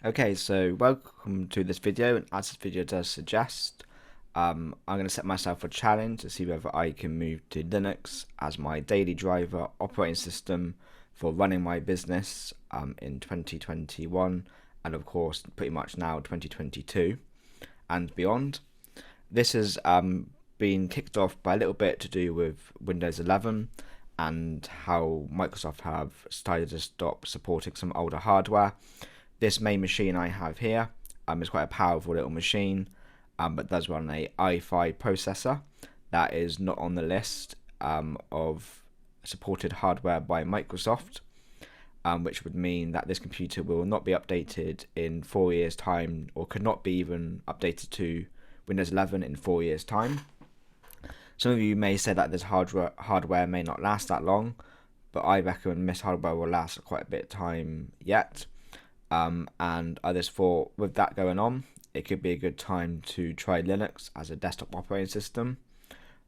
Okay, so welcome to this video, and as this video does suggest, I'm going to set myself a challenge to see whether I can move to Linux as my daily driver operating system for running my business in 2021, and of course pretty much now 2022 and beyond. This has been kicked off by a little bit to do with Windows 11 and how Microsoft have started to stop supporting some older hardware. This main machine I have here is quite a powerful little machine, but does run a i5 processor that is not on the list of supported hardware by Microsoft, which would mean that this computer will not be updated in 4 years' time, or could not be even updated to Windows 11 in 4 years' time. Some of you may say that this hardware may not last that long, but I reckon this hardware will last quite a bit of time yet. And I just thought, with that going on, it could be a good time to try Linux as a desktop operating system,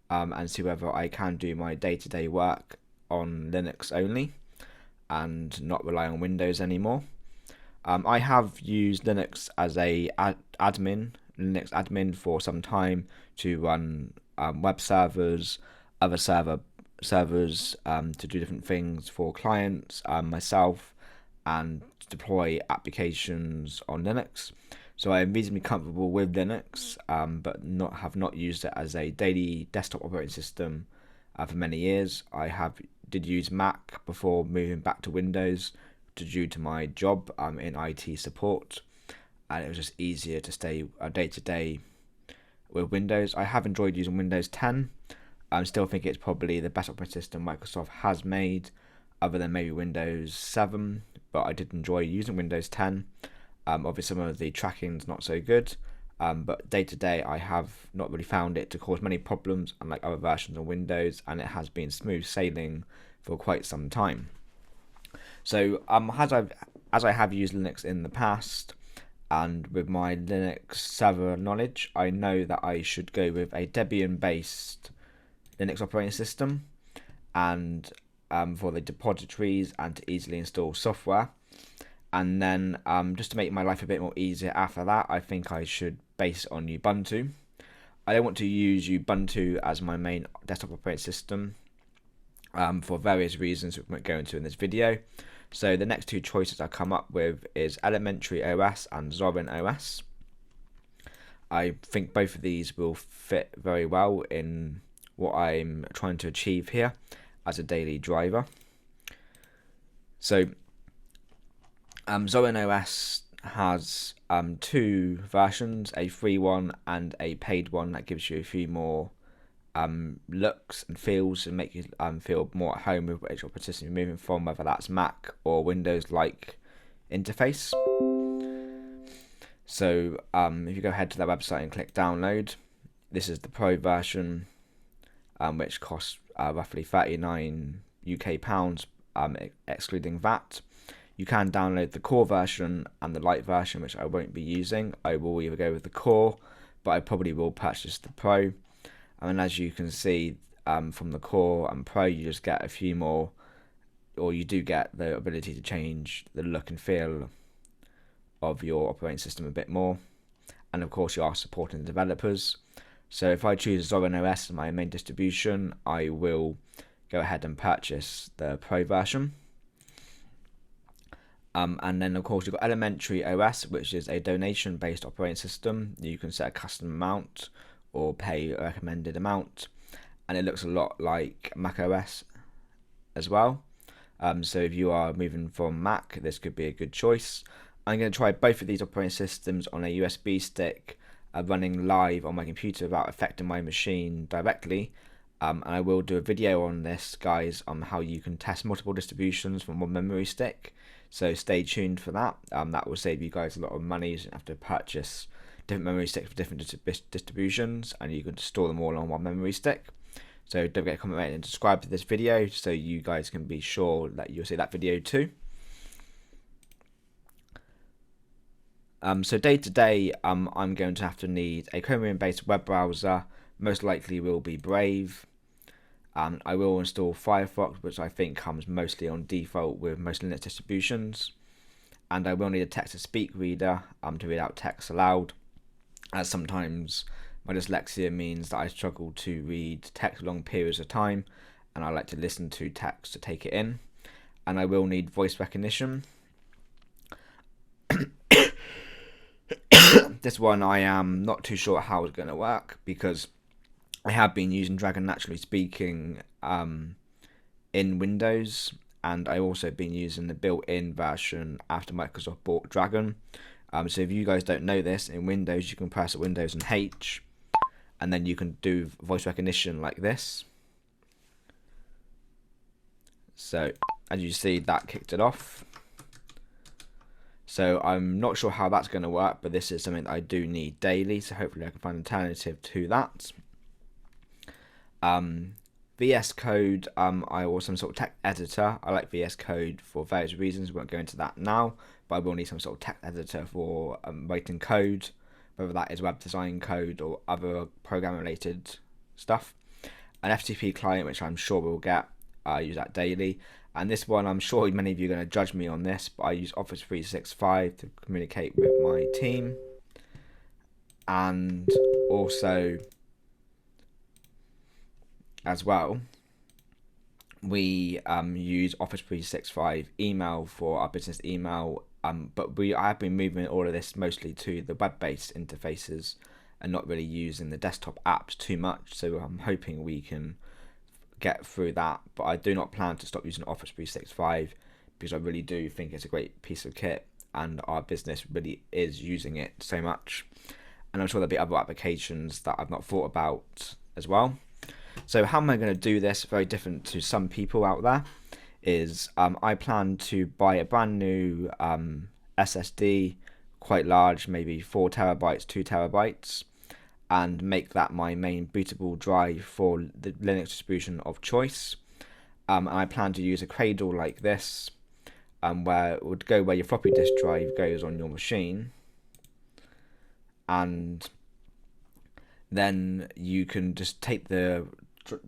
and see whether I can do my day-to-day work on Linux only and not rely on Windows anymore. I have used Linux as a Linux admin for some time to run web servers, other servers to do different things for clients, myself, and deploy applications on Linux. So I am reasonably comfortable with Linux, but have not used it as a daily desktop operating system for many years. I did use Mac before moving back to Windows due to my job in IT support, and it was just easier to stay day to day with Windows. I have enjoyed using Windows 10. I still think it's probably the best operating system Microsoft has made, other than maybe Windows 7, but I did enjoy using Windows 10. Obviously some of the tracking's not so good, but day to day I have not really found it to cause many problems, unlike other versions of Windows, and it has been smooth sailing for quite some time. So as I have used Linux in the past, and with my Linux sever knowledge, I know that I should go with a Debian-based Linux operating system, and for the depositories and to easily install software. And then just to make my life a bit more easier after that, I think I should base it on Ubuntu. I don't want to use Ubuntu as my main desktop operating system for various reasons which we won't go into in this video. So the next two choices I come up with is Elementary OS and Zorin OS. I think both of these will fit very well in what I'm trying to achieve here as a daily driver. So Zorin OS has two versions, a free one and a paid one that gives you a few more looks and feels and make you feel more at home with which operating system you're moving from, whether that's Mac or Windows-like interface. So if you go ahead to their website and click download, this is the Pro version, which costs roughly 39 UK pounds, excluding VAT. You can download the core version and the light version, which I won't be using. I will either go with the core, but I probably will purchase the Pro. And as you can see from the core and Pro, you just get a few more, or you do get the ability to change the look and feel of your operating system a bit more. And of course you are supporting the developers. So if I choose Zorin OS as my main distribution, I will go ahead and purchase the Pro version. And then of course you've got Elementary OS, which is a donation-based operating system. You can set a custom amount or pay a recommended amount, and it looks a lot like Mac OS as well. So if you are moving from Mac, this could be a good choice. I'm going to try both of these operating systems on a USB stick, running live on my computer without affecting my machine directly. And I will do a video on this, guys, on how you can test multiple distributions from one memory stick. So stay tuned for that. That will save you guys a lot of money. You don't have to purchase different memory sticks for different distributions, and you can store them all on one memory stick. So don't forget to comment, rate, and subscribe to this video so you guys can be sure that you'll see that video too. So day to day, I'm going to have to need a Chromium-based web browser. Most likely will be Brave. I will install Firefox, which I think comes mostly on default with most Linux distributions. and I will need a text-to-speak reader to read out text aloud, as sometimes my dyslexia means that I struggle to read text long periods of time, and I like to listen to text to take it in. And I will need voice recognition. This one I am not too sure how it's going to work, because I have been using Dragon Naturally Speaking in Windows, and I've also been using the built-in version after Microsoft bought Dragon. So if you guys don't know this, in Windows you can press Windows and H, and then you can do voice recognition like this. So as you see, that kicked it off. So I'm not sure how that's going to work, but this is something that I do need daily, so hopefully I can find an alternative to that. VS Code, I also some sort of text editor. I like VS Code for various reasons. We won't go into that now, but I will need some sort of text editor for writing code, whether that is web design code or other program related stuff. An FTP client, which I'm sure we'll get. I use that daily. And this one, I'm sure many of you are going to judge me on this, but I use Office 365 to communicate with my team. And also, as well, we use Office 365 email for our business email, but I have been moving all of this mostly to the web-based interfaces and not really using the desktop apps too much, so I'm hoping we can get through that. But I do not plan to stop using Office 365, because I really do think it's a great piece of kit and our business really is using it so much, and I'm sure there'll be other applications that I've not thought about as well. So how am I going to do this? Very different to some people out there, is I plan to buy a brand new SSD, quite large, maybe 4 terabytes, 2 terabytes, and make that my main bootable drive for the Linux distribution of choice. And I plan to use a cradle like this, where it would go where your floppy disk drive goes on your machine, and then you can just take the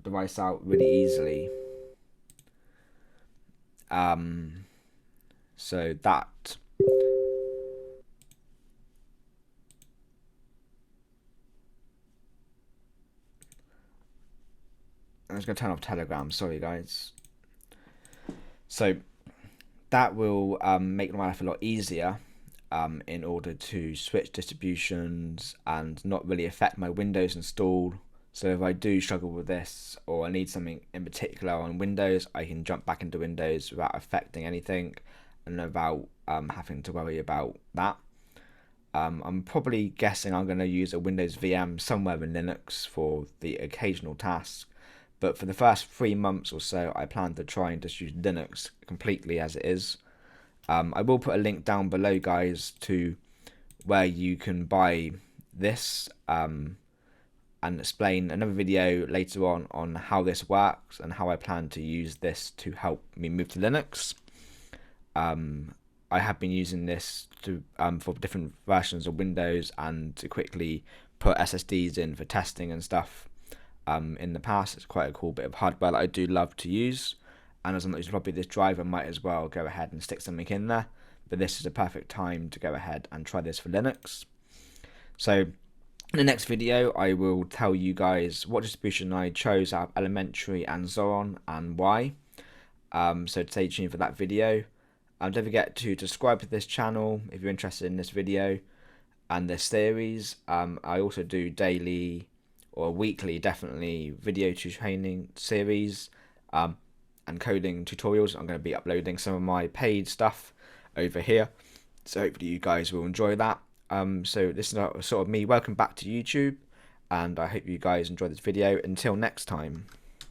device out really easily. So that I'm just going to turn off Telegram, sorry guys. So that will make my life a lot easier in order to switch distributions and not really affect my Windows install. So if I do struggle with this, or I need something in particular on Windows, I can jump back into Windows without affecting anything and without having to worry about that. I'm probably guessing I'm going to use a Windows VM somewhere in Linux for the occasional task, but for the first 3 months or so I plan to try and just use Linux completely as it is. I will put a link down below, guys, to where you can buy this, and explain another video later on how this works and how I plan to use this to help me move to Linux. I have been using this to for different versions of Windows and to quickly put SSDs in for testing and stuff in the past. It's quite a cool bit of hardware that I do love to use, and as I'm not using probably this drive, I might as well go ahead and stick something in there. But this is a perfect time to go ahead and try this for Linux. So in the next video, I will tell you guys what distribution I chose out of Elementary and Zorin and why. So stay tuned for that video. Don't forget to subscribe to this channel if you're interested in this video and this series. I also do daily or weekly, definitely, video training series and coding tutorials. I'm going to be uploading some of my paid stuff over here, so hopefully you guys will enjoy that. So this is sort of me. Welcome back to YouTube, and I hope you guys enjoyed this video. Until next time.